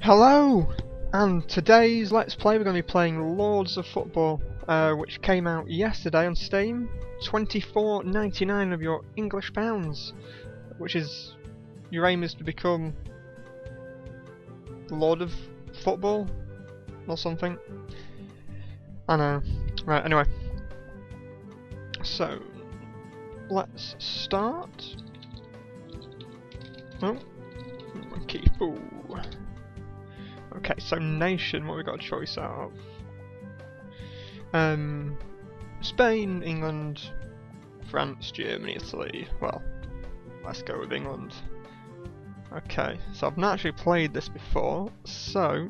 Hello! And today's Let's Play we're going to be playing Lords of Football, which came out yesterday on Steam. £24.99 of your English pounds, which is, your aim is to become Lord of Football or something. I know. Right, anyway. So, let's start. Oh, monkey fool. Okay, so nation, what we got a choice out of? Spain, England, France, Germany, Italy. Well, let's go with England. Okay, so I've not actually played this before, so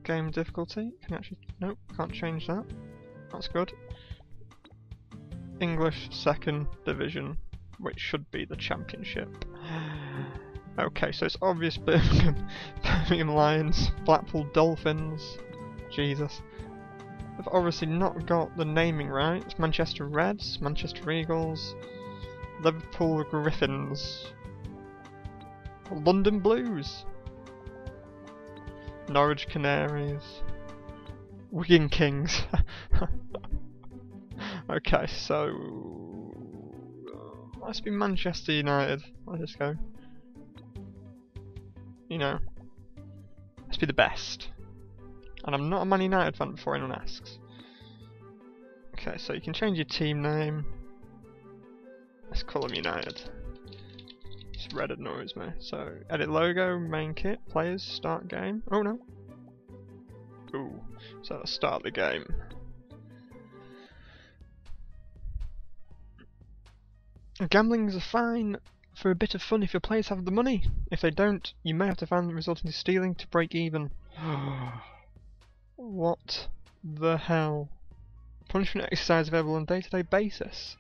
game difficulty. Can you actually? Nope, can't change that. That's good. English second division, which should be the championship. Okay, so it's obvious Birmingham Lions, Blackpool Dolphins. Jesus. They've obviously not got the naming right. It's Manchester Reds, Manchester Eagles, Liverpool Griffins, London Blues, Norwich Canaries, Wigan Kings. Okay, so let's be Manchester United. Let's just go. You know, let's be the best. And I'm not a Man United fan before anyone asks. Okay, so you can change your team name. Let's call them United. This red annoys me. So, edit logo, main kit, players, start game. Oh no. Ooh, so let's start the game. Gamblings are fine for a bit of fun if your players have the money. If they don't, you may have to find the resulting stealing to break even. What the hell? Punishment exercise available on a day-to-day basis.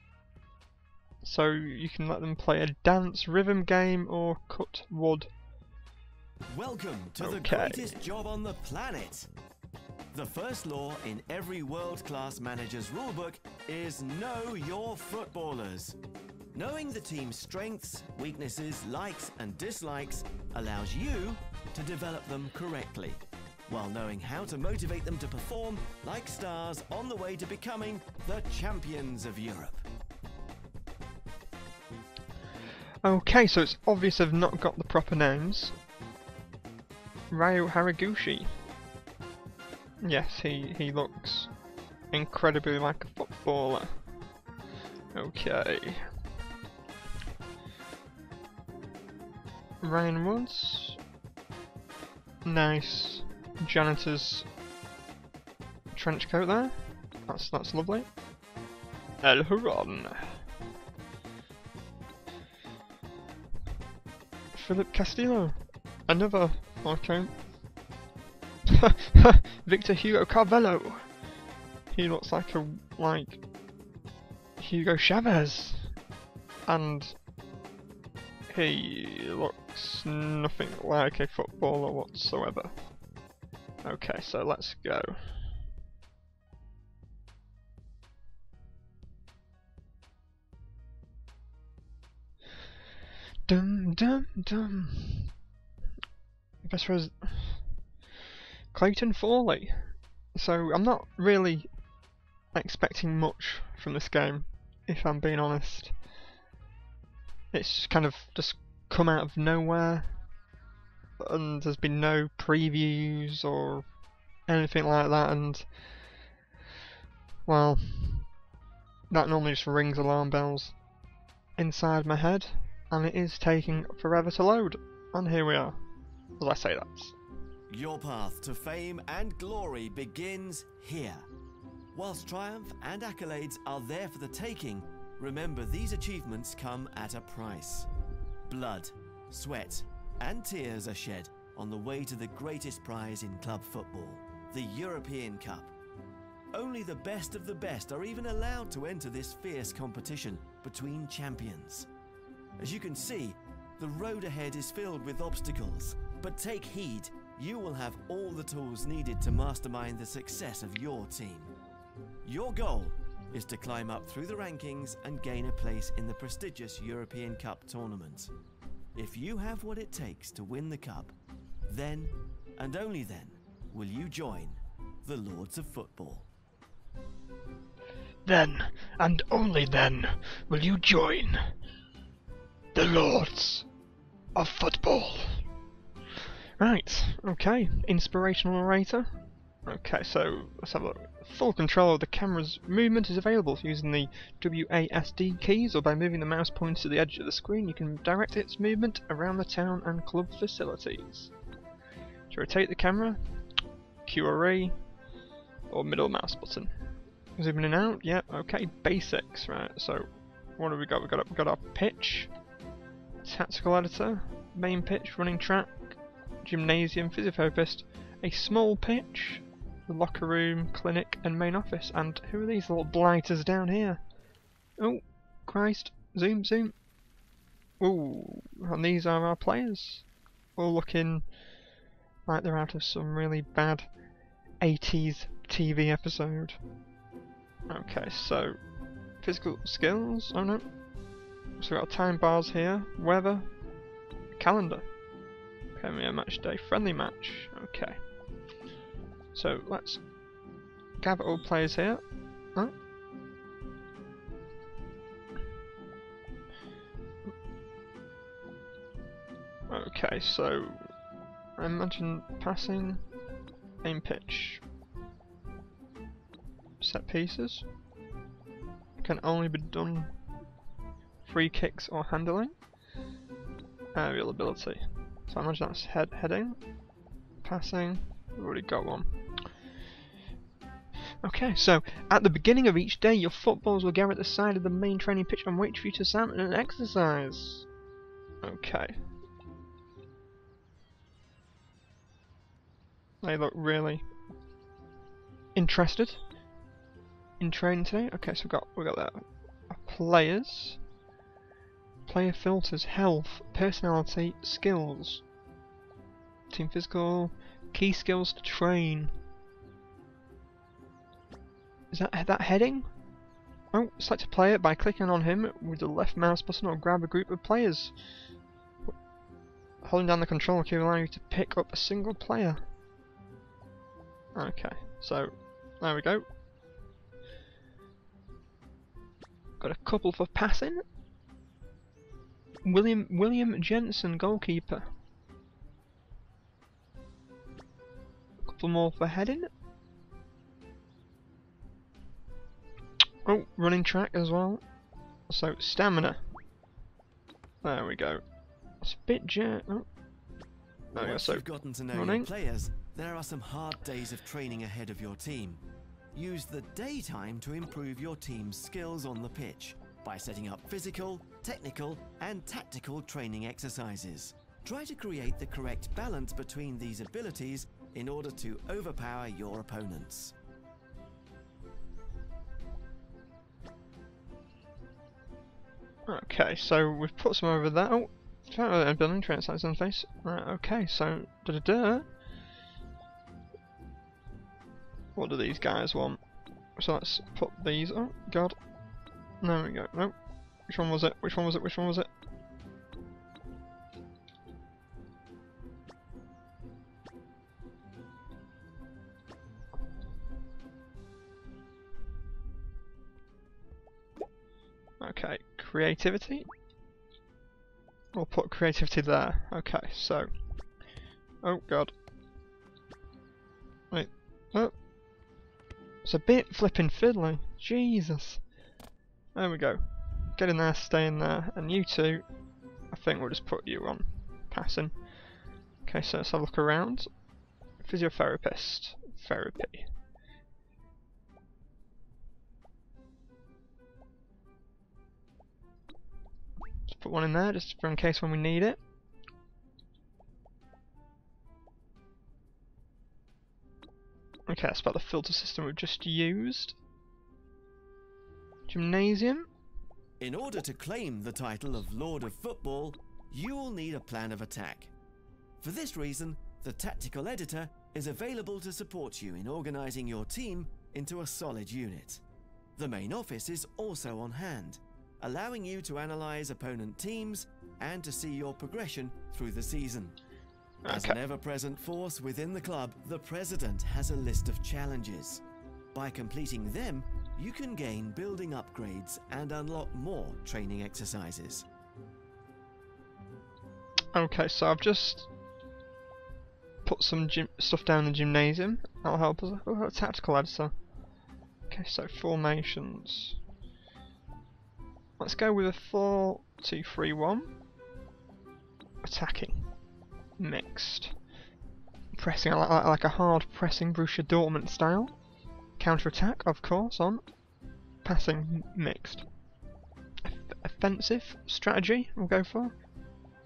So you can let them play a dance, rhythm game, or cut wood. Welcome to the greatest job on the planet. The first law in every world-class manager's rulebook is know your footballers. Knowing the team's strengths, weaknesses, likes and dislikes allows you to develop them correctly, while knowing how to motivate them to perform like stars on the way to becoming the champions of Europe. Okay, so it's obvious I've not got the proper names. Ryo Haraguchi. Yes, he looks incredibly like a footballer. Okay. Ryan Woods. Nice janitor's trench coat there. That's lovely. El Huron. Philip Castillo. Another. Okay. Victor Hugo Carvalho. He looks like Hugo Chavez. And he looks nothing like a footballer whatsoever. Okay, so let's go. Dum dum dum. Best friend Clayton Fawley. So I'm not really expecting much from this game, if I'm being honest. It's kind of just come out of nowhere, and there's been no previews or anything like that, and well, that normally just rings alarm bells inside my head, and it is taking forever to load, and here we are. As I say that. Your path to fame and glory begins here. Whilst triumph and accolades are there for the taking, remember these achievements come at a price. Blood, sweat, and tears are shed on the way to the greatest prize in club football, the European Cup. Only the best of the best are even allowed to enter this fierce competition between champions. As you can see, the road ahead is filled with obstacles, but take heed, you will have all the tools needed to mastermind the success of your team. Your goal is to climb up through the rankings and gain a place in the prestigious European Cup tournament. If you have what it takes to win the cup, then and only then will you join the Lords of Football. Then, and only then, will you join the Lords of Football. Right, okay, inspirational narrator. Okay, so let's have a look. Full control of the camera's movement is available using the WASD keys, or by moving the mouse pointer to the edge of the screen you can direct its movement around the town and club facilities. To rotate the camera, Q or E, or middle mouse button. Zooming in and out, yeah, okay, basics, right, so what have we got? We've got our pitch, tactical editor, main pitch, running track, gymnasium, physiotherapist, a small pitch, the locker room, clinic and main office, and who are these little blighters down here? Oh, Christ, zoom, zoom. Ooh, and these are our players, all looking like they're out of some really bad 80s TV episode. Okay, so physical skills, oh no, so we've got time bars here, weather, calendar, Premier match day, friendly match, okay. So let's gather all players here. Oh. Okay, so I imagine passing, aim pitch. Set pieces can only be done free kicks or handling. Aerial ability. So I imagine that's heading, passing. We've already got one. Okay, so at the beginning of each day, your footballers will gather at the side of the main training pitch and wait for you to stand and exercise. Okay. They look really interested in training today. Okay, so we got that. Players, player filters, health, personality, skills, team physical, key skills to train. Is that heading? Oh, select a player by clicking on him with the left mouse button, or grab a group of players. Holding down the control key will allow you to pick up a single player. Okay, so there we go. Got a couple for passing. William Jensen, goalkeeper. A couple more for heading. Oh, running track as well. So stamina. There we go. It's a bit oh. There we go. So you've gotten to know running. your players, there are some hard days of training ahead of your team. Use the daytime to improve your team's skills on the pitch by setting up physical, technical and tactical training exercises. Try to create the correct balance between these abilities in order to overpower your opponents. Okay, so we've put some over there. Oh, I'm building train size on face. Right, okay, so what do these guys want? So let's put these. Oh god. There we go. Nope. Which one was it? Which one was it? Which one was it? Okay, creativity. We'll put creativity there. Okay, so. Oh god. Wait. Oh. It's a bit flipping fiddly. Jesus. There we go. Get in there, stay in there. And you two, I think we'll just put you on passing. Okay, so let's have a look around. Physiotherapist. Therapy. Just put one in there, just for in case when we need it. Okay, that's about the filter system we've just used. Gymnasium. In order to claim the title of Lord of Football, you will need a plan of attack. For this reason, the Tactical Editor is available to support you in organizing your team into a solid unit. The main office is also on hand, allowing you to analyze opponent teams and to see your progression through the season. As an ever-present force within the club, the president has a list of challenges. By completing them, you can gain building upgrades and unlock more training exercises. Okay, so I've just put some stuff down in the gymnasium. That'll help us. Oh, a tactical editor. Okay, so formations. Let's go with a 4-2-3-1. Attacking. Mixed. Pressing, like a hard pressing Borussia Dortmund style. Counter-attack, of course, on. Passing, mixed. Offensive strategy, we'll go for.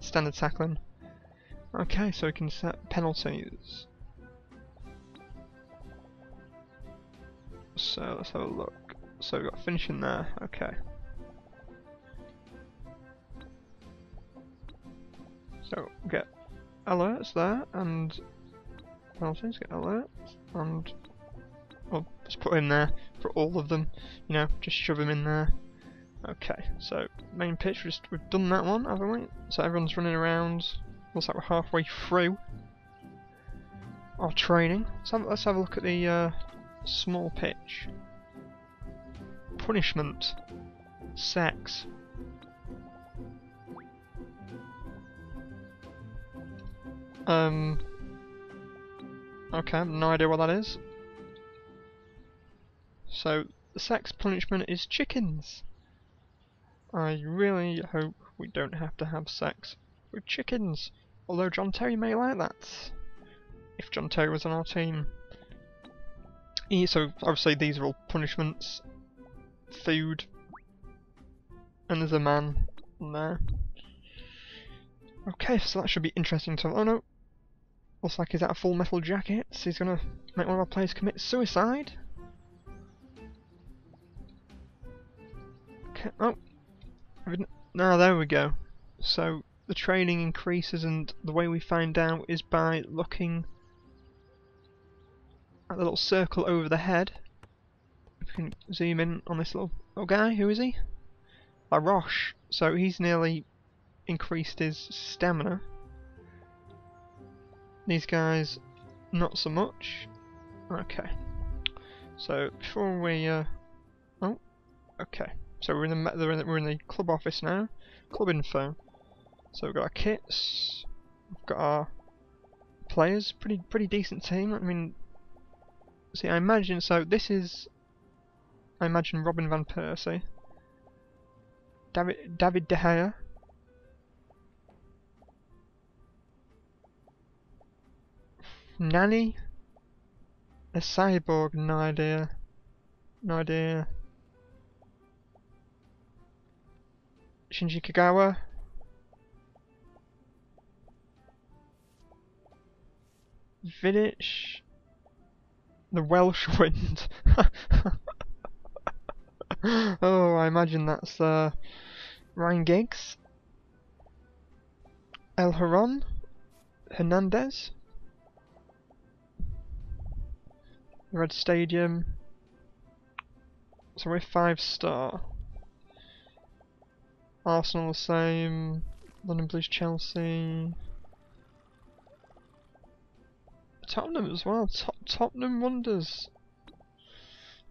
Standard tackling. Okay, so we can set penalties. So let's have a look. So we've got finishing there, okay. So get alerts there, and penalties, get alerts, and well, just put in there for all of them, you know, just shove them in there. Okay, so main pitch, we've done that one, haven't we? So everyone's running around. Looks like we're halfway through our training. So let's have a look at the small pitch. Punishment. Sex. Okay, no idea what that is. So the sex punishment is chickens. I really hope we don't have to have sex with chickens. Although John Terry may like that. If John Terry was on our team. So obviously these are all punishments. Food. And there's a man on there. Okay, so that should be interesting to... Oh no! Looks like he's out of Full Metal Jacket. So he's gonna make one of our players commit suicide. Okay, oh! Now there we go. So the training increases, and the way we find out is by looking at the little circle over the head. If we can zoom in on this little guy, who is he? La Roche. So he's nearly increased his stamina. These guys, not so much. Okay. So before we, oh, okay. So we're in the club office now. Club info. So we've got our kits. We've got our players. Pretty decent team. I mean, see, I imagine. So this is, I imagine, Robin van Persie, David De Gea, Nani, a cyborg. No idea. No idea. Shinji Kagawa. Vidic. The Welsh Wind. Oh, I imagine that's Ryan Giggs. El Haron. Hernandez. Red Stadium. So we're 5-star. Arsenal the same. London Blues, Chelsea. Tottenham as well. Tottenham Wonders.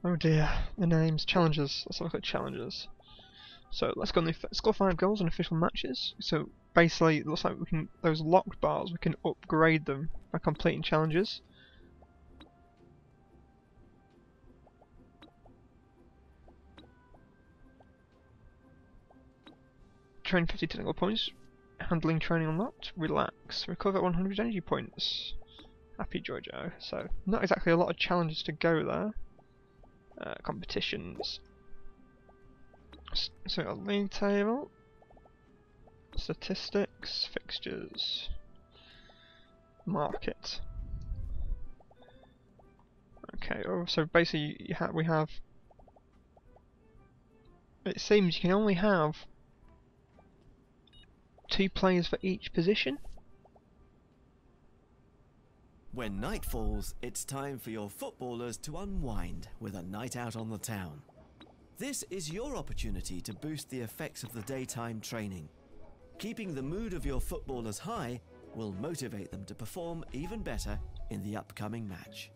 Oh dear, the names. Challenges. Let's look at challenges. So let's go on score 5 goals in official matches. So basically, it looks like we can, those locked bars, we can upgrade them by completing challenges. Train 50 technical points. Handling training unlocked. Relax. Recover 100 energy points. Happy Giorgio. So, not exactly a lot of challenges to go there. Competitions. So, a league table. Statistics. Fixtures. Market. Okay, so basically we have... It seems you can only have 2 players for each position. When night falls, it's time for your footballers to unwind with a night out on the town. This is your opportunity to boost the effects of the daytime training. Keeping the mood of your footballers high will motivate them to perform even better in the upcoming match.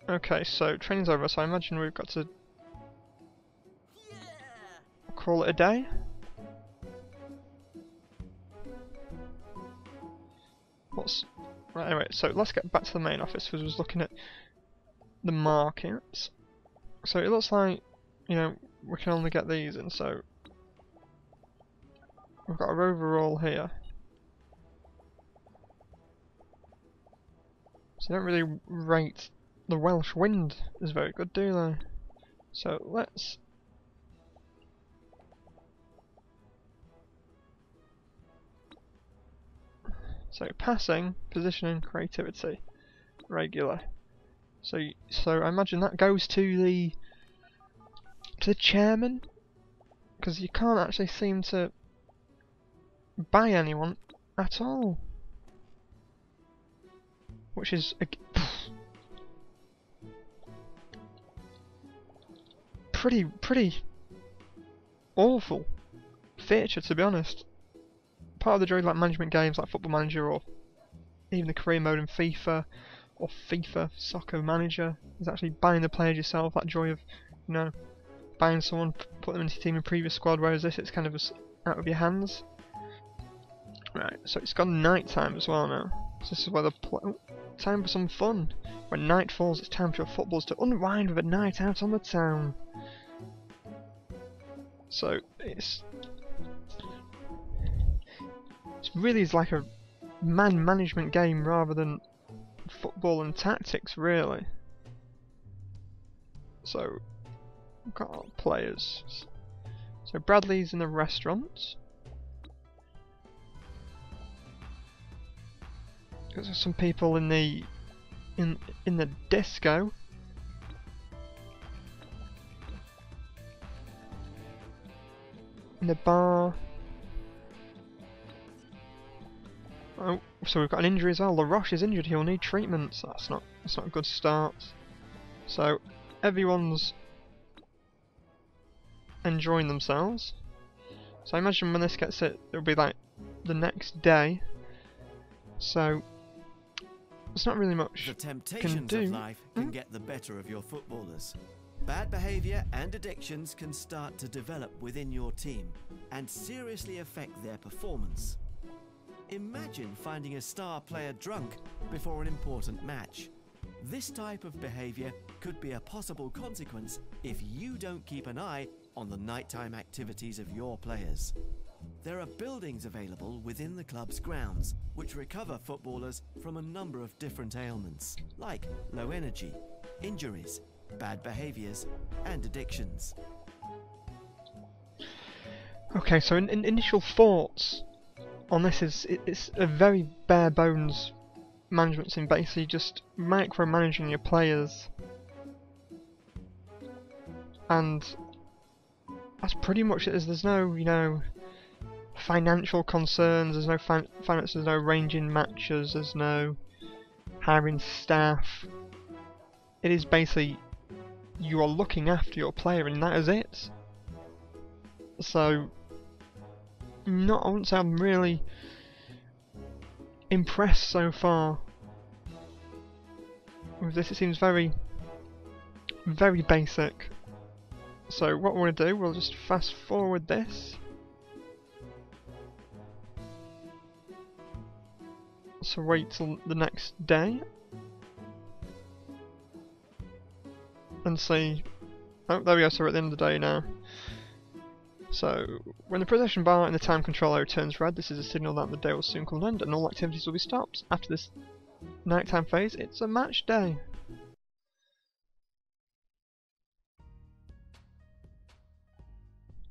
Okay, so training's over, so I imagine we've got to call it a day. Right, anyway, so let's get back to the main office because I was looking at the markets. So it looks like, you know, we can only get these in, so we've got our overall here. So they don't really rate the Welsh wind as very good, do they? So let's passing, positioning, creativity, regular. So I imagine that goes to the chairman, because you can't actually seem to buy anyone at all, which is pretty awful feature, to be honest. Part of the joy, like management games like Football Manager or even the career mode in FIFA or FIFA Soccer Manager, is actually buying the players yourself. That joy of, you know, buying someone, put them into your team in previous squad. Whereas this, it's kind of out of your hands. Right, so it's gone night time as well now. So this is where time for some fun. When night falls, it's time for your footballs to unwind with a night out on the town. So it really is like a man management game rather than football and tactics, really. So we've got our players. So Bradley's in the restaurant. There's some people in the disco. In the bar. Oh, so we've got an injury as well. LaRoche is injured. He'll need treatment. So that's not a good start. So everyone's enjoying themselves. So I imagine when this gets it, it'll be like the next day. So there's not really much the temptations of life can get the better of your footballers. Bad behaviour and addictions can start to develop within your team and seriously affect their performance. Imagine finding a star player drunk before an important match. This type of behaviour could be a possible consequence if you don't keep an eye on the nighttime activities of your players. There are buildings available within the club's grounds which recover footballers from a number of different ailments, like low energy, injuries, bad behaviours and addictions. Okay, so initial thoughts on this is it's a very bare bones management sim, basically just micromanaging your players, and that's pretty much it. There's no, you know, financial concerns, there's no finance, there's no arranging matches, there's no hiring staff. It is basically you are looking after your player and that is it. So I wouldn't say I'm really impressed so far with this. It seems very basic. So what we're going to do, we'll just fast forward this. So wait till the next day and see. Oh, there we go, so we're at the end of the day now. So when the possession bar in the time control area turns red, this is a signal that the day will soon come to an end and all activities will be stopped. After this nighttime phase, it's a match day.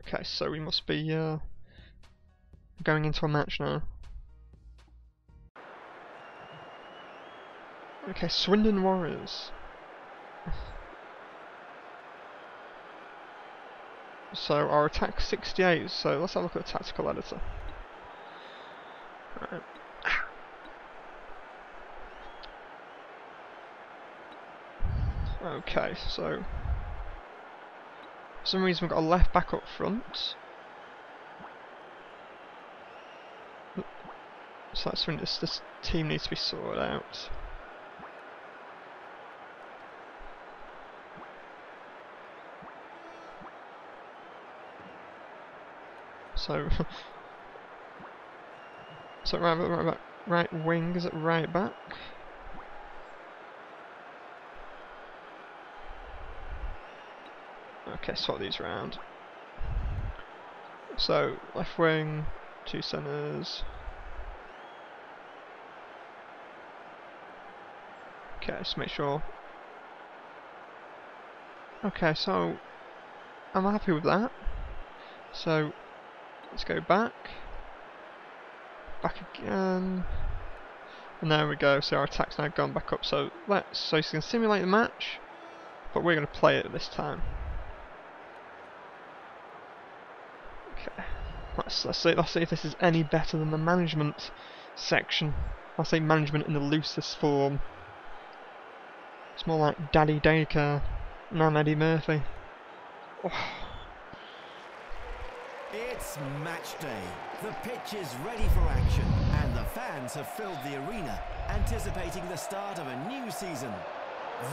Okay, so we must be going into a match now. Okay, Swindon Warriors. So our attack 68, so let's have a look at the tactical editor. Right. Okay, so for some reason we've got a left back up front. So that's when this team needs to be sorted out. So, right wing is at right back. Okay, swap these round. So left wing, 2 centres. Okay, just make sure. Okay, so I'm happy with that. So let's go back again, and there we go. So our attack's now gone back up. So you can simulate the match, but we're going to play it this time. Okay, let's see if this is any better than the management section. I'll say management in the loosest form. It's more like Daddy Daycare, and Eddie Murphy. Oh. It's match day. The pitch is ready for action, and the fans have filled the arena, anticipating the start of a new season.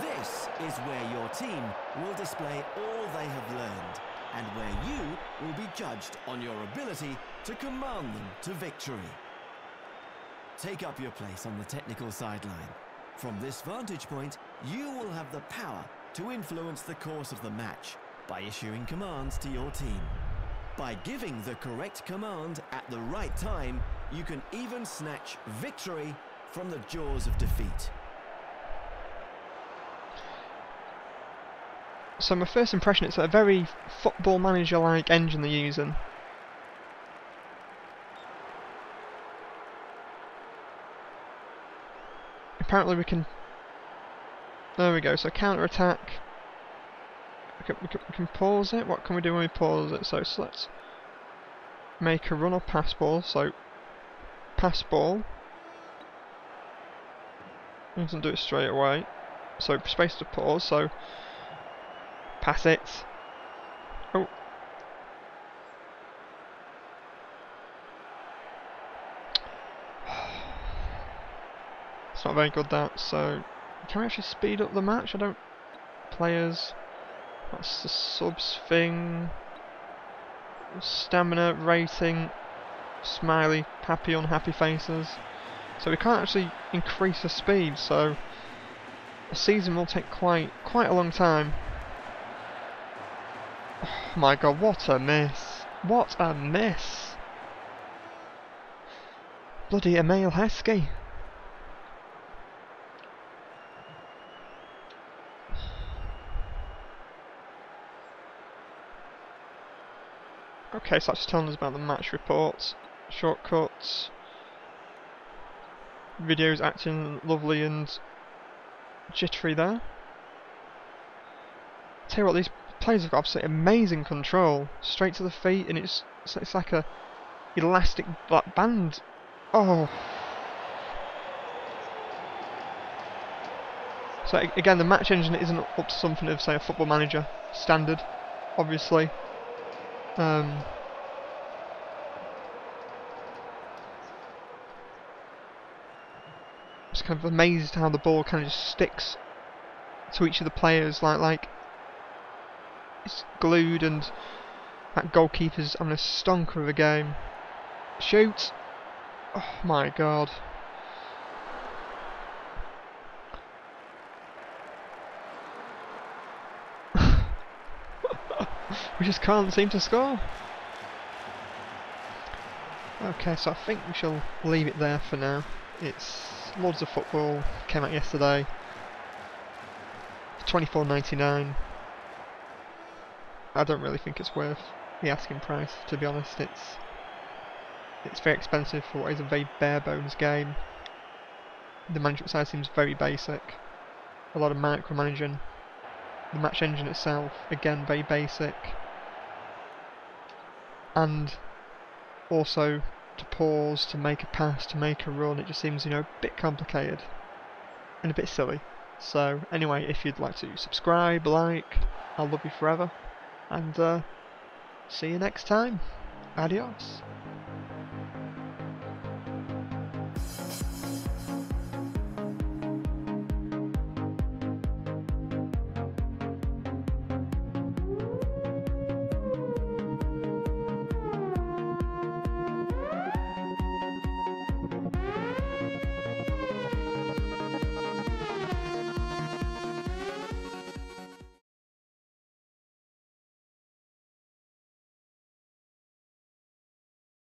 This is where your team will display all they have learned, and where you will be judged on your ability to command them to victory. Take up your place on the technical sideline. From this vantage point, you will have the power to influence the course of the match by issuing commands to your team. By giving the correct command at the right time, you can even snatch victory from the jaws of defeat. So my first impression, it's a very Football Manager-like engine they're using. Apparently we can... There we go, so counter-attack. We can pause it. What can we do when we pause it? So let's make a run or pass ball. So pass ball. It doesn't do it straight away. So space to pause. So pass it. Oh. It's not very good that. So can we actually speed up the match? I don't. Players. That's the subs thing. Stamina rating. Smiley, happy, unhappy faces. So we can't actually increase the speed. So a season will take quite a long time. Oh my god! What a miss! What a miss! Bloody Emile Heskey. Okay, so that's telling us about the match reports, shortcuts, videos acting lovely and jittery there. Tell you what, these players have got absolutely amazing control, straight to the feet, and it's like a elastic black band. Oh. So again, the match engine isn't up to something of, say, a Football Manager standard, obviously. Just kind of amazed how the ball kind of just sticks to each of the players, like it's glued, and that goalkeeper's having a stonker of a game. Shoot! Oh my god. We just can't seem to score. Okay, so I think we shall leave it there for now. It's Lords of Football, came out yesterday. $24.99. I don't really think it's worth the asking price, to be honest. It's very expensive for what is a very bare bones game. The management side seems very basic. A lot of micromanaging. The match engine itself, again, very basic. And also to pause, to make a pass, to make a run, it just seems, a bit complicated and a bit silly. So anyway, if you'd like to subscribe, like, I'll love you forever, and see you next time. Adios.